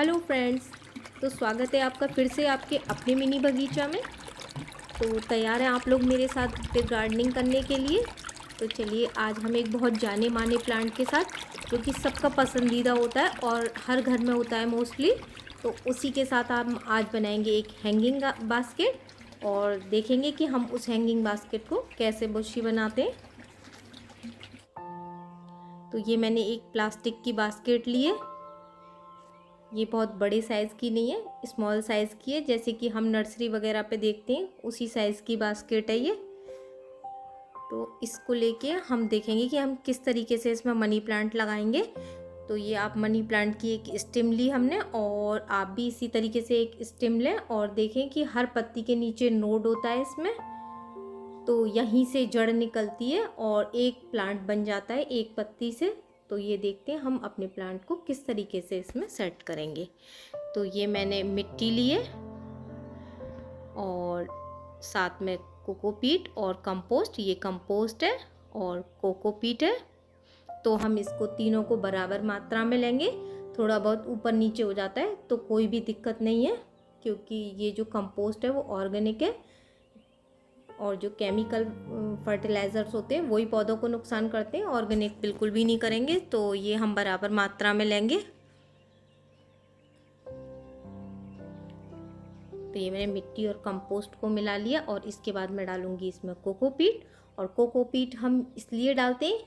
Hello friends. तो स्वागत है आपका फिर से आपके अपने मिनी बगीचा में। तो तैयार हैं आप लोग मेरे साथ फिर गार्डनिंग करने के लिए। तो चलिए आज हम एक बहुत जाने माने प्लांट के साथ जो कि सबका पसंदीदा होता है और हर घर में होता है मोस्टली, तो उसी के साथ हम आज बनाएंगे एक हैंगिंग बास्केट और देखेंगे कि हम उस हैंगिंग बास्केट को कैसे बुशी बनाते हैं। तो ये मैंने एक प्लास्टिक की बास्केट ली है। ये बहुत बड़े साइज़ की नहीं है, स्मॉल साइज़ की है, जैसे कि हम नर्सरी वगैरह पे देखते हैं उसी साइज़ की बास्केट है ये। तो इसको लेके हम देखेंगे कि हम किस तरीके से इसमें मनी प्लांट लगाएंगे। तो ये आप मनी प्लांट की एक स्टेम ली हमने और आप भी इसी तरीके से एक स्टेम लें और देखें कि हर पत्ती के नीचे नोड होता है इसमें, तो यहीं से जड़ निकलती है और एक प्लांट बन जाता है एक पत्ती से। तो ये देखते हैं हम अपने प्लांट को किस तरीके से इसमें सेट करेंगे। तो ये मैंने मिट्टी ली है और साथ में कोकोपीट और कंपोस्ट, ये कंपोस्ट है और कोकोपीट है। तो हम इसको तीनों को बराबर मात्रा में लेंगे। थोड़ा बहुत ऊपर नीचे हो जाता है तो कोई भी दिक्कत नहीं है, क्योंकि ये जो कंपोस्ट है वो ऑर्गेनिक है और जो केमिकल फर्टिलाइज़र्स होते हैं वही पौधों को नुकसान करते हैं, ऑर्गेनिक बिल्कुल भी नहीं करेंगे। तो ये हम बराबर मात्रा में लेंगे। तो ये मैंने मिट्टी और कंपोस्ट को मिला लिया और इसके बाद मैं डालूँगी इसमें कोकोपीट। और कोकोपीट हम इसलिए डालते हैं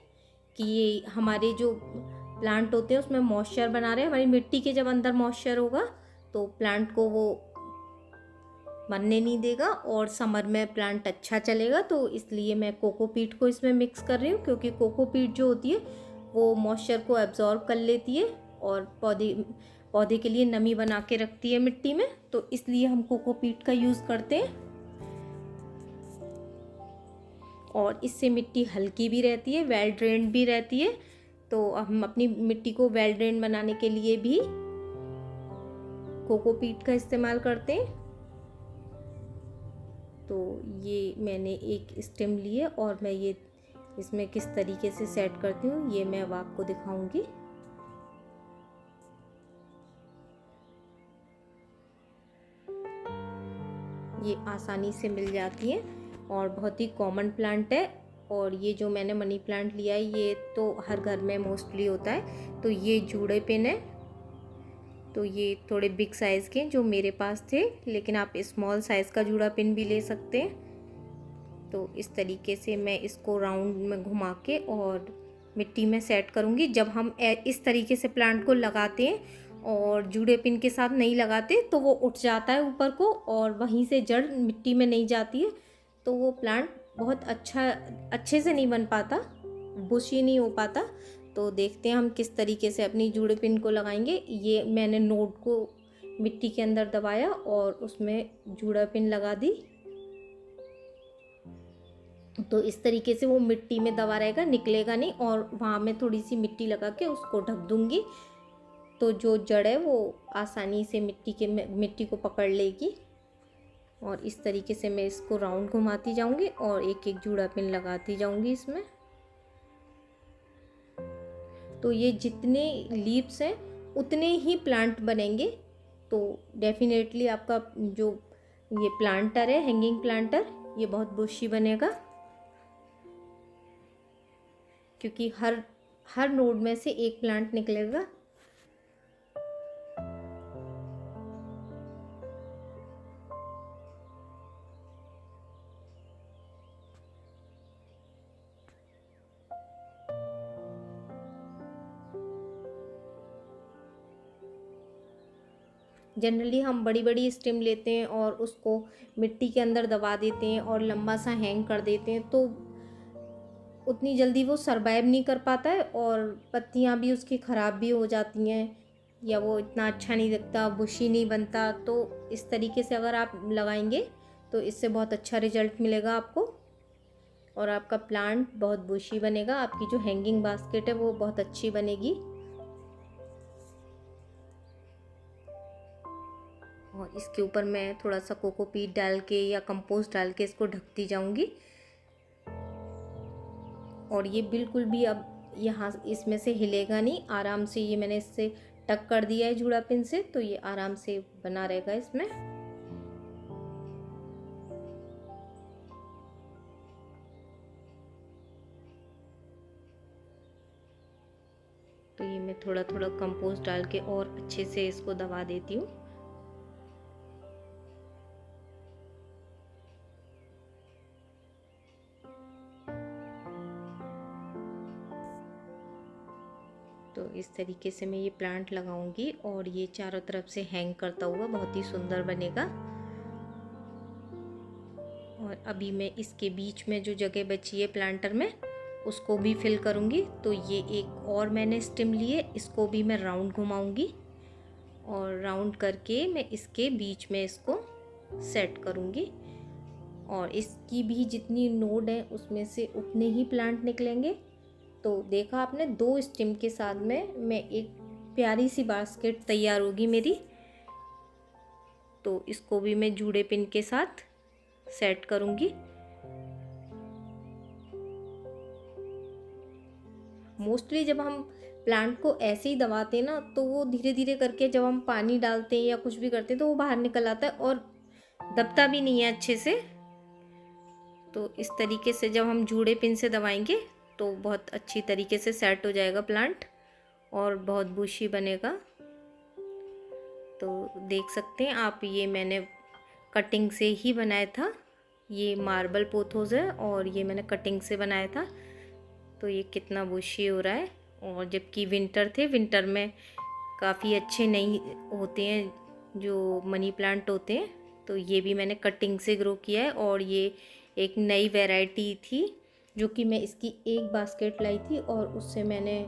कि ये हमारे जो प्लांट होते हैं उसमें मॉइस्चर बना रहे हैं। हमारी मिट्टी के जब अंदर मॉइस्चर होगा तो प्लांट को वो मरने नहीं देगा और समर में प्लांट अच्छा चलेगा। तो इसलिए मैं कोकोपीट को इसमें मिक्स कर रही हूँ, क्योंकि कोकोपीट जो होती है वो मॉइस्चर को एब्जॉर्ब कर लेती है और पौधे के लिए नमी बना के रखती है मिट्टी में। तो इसलिए हम कोकोपीट का यूज़ करते हैं और इससे मिट्टी हल्की भी रहती है, वेल ड्रेन्ड भी रहती है। तो हम अपनी मिट्टी को वेल ड्रेन बनाने के लिए भी कोकोपीट का इस्तेमाल करते हैं। तो ये मैंने एक स्टेम ली है और मैं ये इसमें किस तरीके से सेट करती हूँ ये मैं अब आपको दिखाऊंगी। ये आसानी से मिल जाती है और बहुत ही कॉमन प्लांट है। और ये जो मैंने मनी प्लांट लिया है ये तो हर घर में मोस्टली होता है। तो ये जूड़े पिन है, तो ये थोड़े बिग साइज़ के जो मेरे पास थे, लेकिन आप स्मॉल साइज़ का जूड़ा पिन भी ले सकते हैं। तो इस तरीके से मैं इसको राउंड में घुमा के और मिट्टी में सेट करूँगी। जब हम इस तरीके से प्लांट को लगाते हैं और जूड़े पिन के साथ नहीं लगाते तो वो उठ जाता है ऊपर को और वहीं से जड़ मिट्टी में नहीं जाती है, तो वो प्लांट बहुत अच्छे से नहीं बन पाता, बुशी नहीं हो पाता। तो देखते हैं हम किस तरीके से अपनी जूड़े पिन को लगाएंगे। ये मैंने नोड को मिट्टी के अंदर दबाया और उसमें जूड़ा पिन लगा दी। तो इस तरीके से वो मिट्टी में दबा रहेगा, निकलेगा नहीं। और वहाँ मैं थोड़ी सी मिट्टी लगा के उसको ढक दूँगी, तो जो जड़ है वो आसानी से मिट्टी को पकड़ लेगी। और इस तरीके से मैं इसको राउंड घुमाती जाऊँगी और एक एक जूड़ा पिन लगाती जाऊँगी इसमें। तो ये जितने लीव्स हैं उतने ही प्लांट बनेंगे। तो डेफिनेटली आपका जो ये प्लांटर है, हैंगिंग प्लांटर, ये बहुत बुशी बनेगा, क्योंकि हर नोड में से एक प्लांट निकलेगा। जनरली हम बड़ी बड़ी स्टेम लेते हैं और उसको मिट्टी के अंदर दबा देते हैं और लंबा सा हैंग कर देते हैं, तो उतनी जल्दी वो सरवाइव नहीं कर पाता है और पत्तियां भी उसकी ख़राब भी हो जाती हैं या वो इतना अच्छा नहीं दिखता, बुशी नहीं बनता। तो इस तरीके से अगर आप लगाएंगे तो इससे बहुत अच्छा रिजल्ट मिलेगा आपको और आपका प्लांट बहुत बुशी बनेगा। आपकी जो हैंगिंग बास्केट है वो बहुत अच्छी बनेगी। और इसके ऊपर मैं थोड़ा सा कोकोपीट डाल के या कंपोस्ट डाल के इसको ढकती जाऊंगी। और ये बिल्कुल भी अब यहाँ इसमें से हिलेगा नहीं, आराम से ये मैंने इससे टक कर दिया है जूड़ा पिन से, तो ये आराम से बना रहेगा इसमें। तो ये मैं थोड़ा थोड़ा कंपोस्ट डाल के और अच्छे से इसको दबा देती हूँ। तो इस तरीके से मैं ये प्लांट लगाऊंगी और ये चारों तरफ से हैंग करता हुआ बहुत ही सुंदर बनेगा। और अभी मैं इसके बीच में जो जगह बची है प्लांटर में, उसको भी फिल करूंगी। तो ये एक और मैंने स्टेम लिए, इसको भी मैं राउंड घुमाऊंगी और राउंड करके मैं इसके बीच में इसको सेट करूंगी। और इसकी भी जितनी नोड है उसमें से उतने ही प्लांट निकलेंगे। तो देखा आपने, 2 स्टेम के साथ में मैं एक प्यारी सी बास्केट तैयार होगी मेरी। तो इसको भी मैं जूड़े पिन के साथ सेट करूंगी। मोस्टली जब हम प्लांट को ऐसे ही दबाते हैं ना, तो वो धीरे धीरे करके जब हम पानी डालते हैं या कुछ भी करते हैं तो वो बाहर निकल आता है और दबता भी नहीं है अच्छे से। तो इस तरीके से जब हम जूड़े पिन से दबाएंगे तो बहुत अच्छी तरीके से सेट हो जाएगा प्लांट और बहुत बुशी बनेगा। तो देख सकते हैं आप, ये मैंने कटिंग से ही बनाया था। ये मार्बल पोथोस है और ये मैंने कटिंग से बनाया था। तो ये कितना बुशी हो रहा है। और जबकि विंटर थे, विंटर में काफ़ी अच्छे नहीं होते हैं जो मनी प्लांट होते हैं। तो ये भी मैंने कटिंग से ग्रो किया है और ये एक नई वैरायटी थी जो कि मैं इसकी एक बास्केट लाई थी और उससे मैंने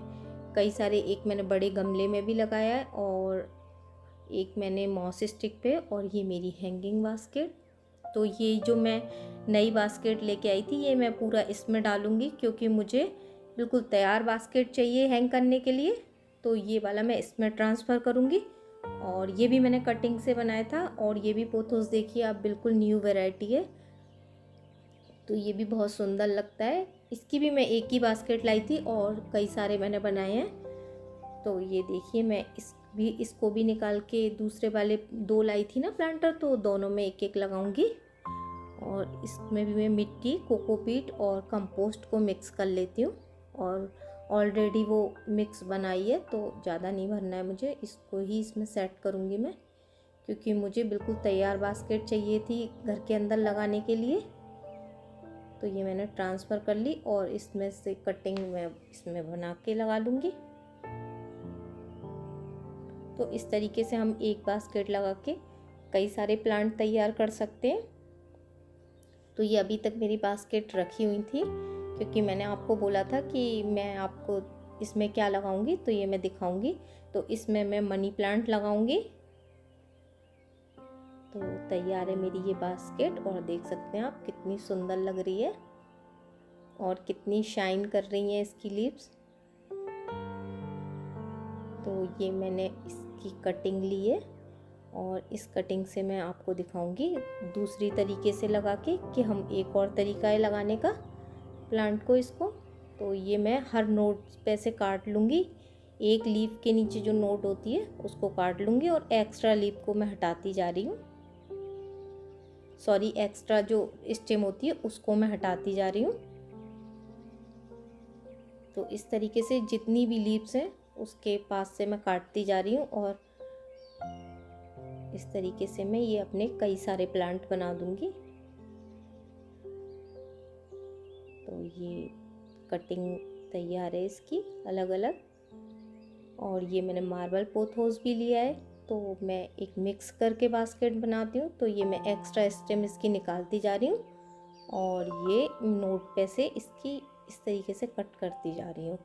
कई सारे, एक मैंने बड़े गमले में भी लगाया है और एक मैंने मॉस स्टिक पे, और ये मेरी हैंगिंग बास्केट। तो ये जो मैं नई बास्केट लेके आई थी ये मैं पूरा इसमें डालूँगी, क्योंकि मुझे बिल्कुल तैयार बास्केट चाहिए हैंग करने के लिए। तो ये वाला मैं इसमें ट्रांसफ़र करूँगी। और ये भी मैंने कटिंग से बनाया था और ये भी पोथोस देखिए आप, बिल्कुल न्यू वैरायटी है। तो ये भी बहुत सुंदर लगता है। इसकी भी मैं एक ही बास्केट लाई थी और कई सारे मैंने बनाए हैं। तो ये देखिए, मैं इसको भी निकाल के दूसरे वाले 2 लाई थी ना प्लांटर, तो दोनों में एक एक लगाऊंगी। और इसमें भी मैं मिट्टी, कोकोपीट और कंपोस्ट को मिक्स कर लेती हूँ। और ऑलरेडी वो मिक्स बनाई है तो ज़्यादा नहीं भरना है मुझे, इसको ही इसमें सेट करूँगी मैं, क्योंकि मुझे बिल्कुल तैयार बास्केट चाहिए थी घर के अंदर लगाने के लिए। तो ये मैंने ट्रांसफ़र कर ली और इसमें से कटिंग मैं इसमें बना के लगा लूँगी। तो इस तरीके से हम एक बास्केट लगा के कई सारे प्लांट तैयार कर सकते हैं। तो ये अभी तक मेरी बास्केट रखी हुई थी, क्योंकि मैंने आपको बोला था कि मैं आपको इसमें क्या लगाऊंगी, तो ये मैं दिखाऊंगी। तो इसमें मैं मनी प्लांट लगाऊंगी। तो तैयार है मेरी ये बास्केट और देख सकते हैं आप कितनी सुंदर लग रही है और कितनी शाइन कर रही हैं इसकी लीव्स। तो ये मैंने इसकी कटिंग ली है और इस कटिंग से मैं आपको दिखाऊंगी दूसरी तरीके से लगा के, कि हम एक और तरीका है लगाने का प्लांट को इसको। तो ये मैं हर नोट पे से काट लूँगी, एक लीफ के नीचे जो नोट होती है उसको काट लूँगी और एक्स्ट्रा लीफ को मैं हटाती जा रही हूँ। सॉरी, एक्स्ट्रा जो स्टेम होती है उसको मैं हटाती जा रही हूँ। तो इस तरीके से जितनी भी लीव्स हैं उसके पास से मैं काटती जा रही हूँ और इस तरीके से मैं ये अपने कई सारे प्लांट बना दूँगी। तो ये कटिंग तैयार है इसकी अलग अलग। और ये मैंने मार्बल पोथोस भी लिया है, तो मैं एक मिक्स करके बास्केट बनाती हूँ। तो ये मैं एक्स्ट्रा स्टेम इसकी निकालती जा रही हूँ और ये नोट पे से इसकी इस तरीके से कट करती जा रही हूँ।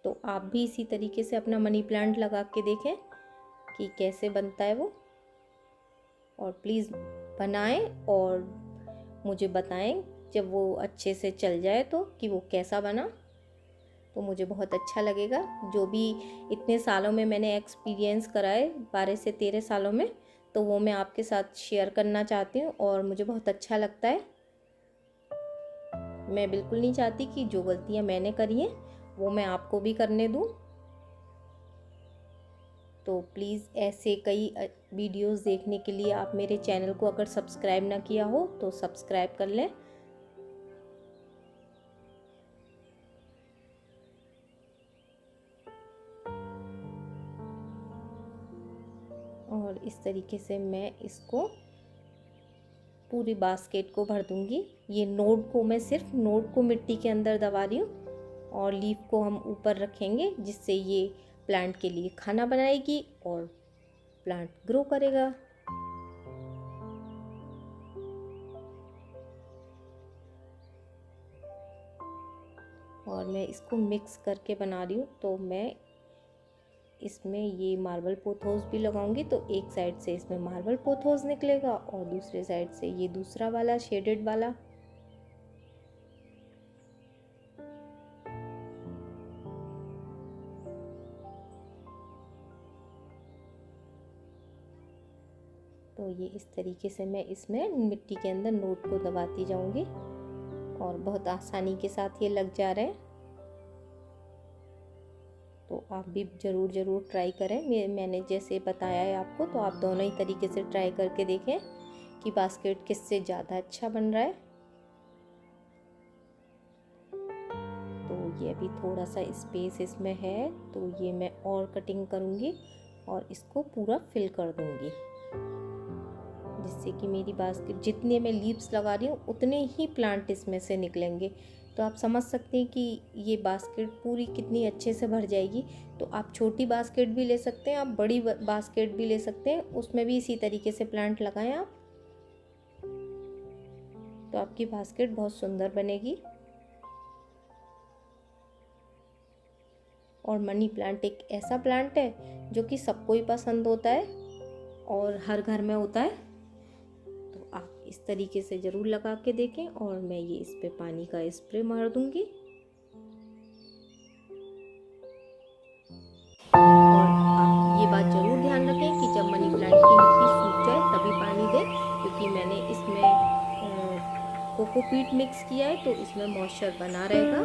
तो आप भी इसी तरीके से अपना मनी प्लांट लगा के देखें कि कैसे बनता है वो, और प्लीज़ बनाएं और मुझे बताएं जब वो अच्छे से चल जाए तो कि वो कैसा बना। तो मुझे बहुत अच्छा लगेगा। जो भी इतने सालों में मैंने एक्सपीरियंस करा है, 12 से 13 सालों में, तो वो मैं आपके साथ शेयर करना चाहती हूँ और मुझे बहुत अच्छा लगता है। मैं बिल्कुल नहीं चाहती कि जो गलतियाँ मैंने करी हैं वो मैं आपको भी करने दूँ। तो प्लीज़ ऐसे कई वीडियोस देखने के लिए आप मेरे चैनल को अगर सब्सक्राइब ना किया हो तो सब्सक्राइब कर लें। और इस तरीके से मैं इसको पूरी बास्केट को भर दूंगी। ये नोड को मैं सिर्फ नोड को मिट्टी के अंदर दबा रही हूँ और लीफ को हम ऊपर रखेंगे, जिससे ये प्लांट के लिए खाना बनाएगी और प्लांट ग्रो करेगा। और मैं इसको मिक्स करके बना रही हूँ, तो मैं इसमें ये मार्बल पोथोस भी लगाऊंगी। तो एक साइड से इसमें मार्बल पोथोस निकलेगा और दूसरे साइड से ये दूसरा वाला शेडेड वाला। तो ये इस तरीके से मैं इसमें मिट्टी के अंदर नोट को दबाती जाऊंगी और बहुत आसानी के साथ ये लग जा रहे हैं। तो आप भी ज़रूर ट्राई करें। मैंने जैसे बताया है आपको, तो आप दोनों ही तरीके से ट्राई करके देखें कि बास्केट किससे ज़्यादा अच्छा बन रहा है। तो ये अभी थोड़ा सा स्पेस इसमें है, तो ये मैं और कटिंग करूँगी और इसको पूरा फिल कर दूँगी, जिससे कि मेरी बास्केट जितने मैं लीव्स लगा रही हूँ उतने ही प्लांट इसमें से निकलेंगे। तो आप समझ सकते हैं कि ये बास्केट पूरी कितनी अच्छे से भर जाएगी। तो आप छोटी बास्केट भी ले सकते हैं, आप बड़ी बास्केट भी ले सकते हैं, उसमें भी इसी तरीके से प्लांट लगाएं आप, तो आपकी बास्केट बहुत सुंदर बनेगी। और मनी प्लांट एक ऐसा प्लांट है जो कि सबको ही पसंद होता है और हर घर में होता है। तो आप इस तरीके से ज़रूर लगा के देखें। और मैं ये इस पे पानी का स्प्रे मार दूंगी। और आप ये बात ज़रूर ध्यान रखें कि जब मनी प्लांट की मिट्टी सूख जाए तभी पानी दें, क्योंकि मैंने इसमें कोकोपीट मिक्स किया है, तो इसमें मॉइस्चर बना रहेगा।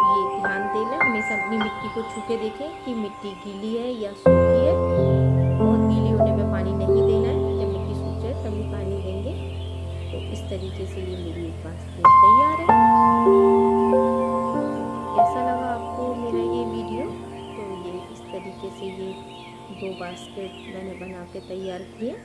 ये ध्यान दे लें, हमेशा अपनी मिट्टी को छू के देखें कि मिट्टी गीली है या सूखी है। बहुत गीली होने पे पानी नहीं देना है, जब मिट्टी सूख जाए तभी पानी देंगे। तो इस तरीके से ये मेरी एक बास्केट तैयार है। कैसा लगा आपको मेरा ये वीडियो? तो ये इस तरीके से ये 2 बास्केट मैंने बना के तैयार किए।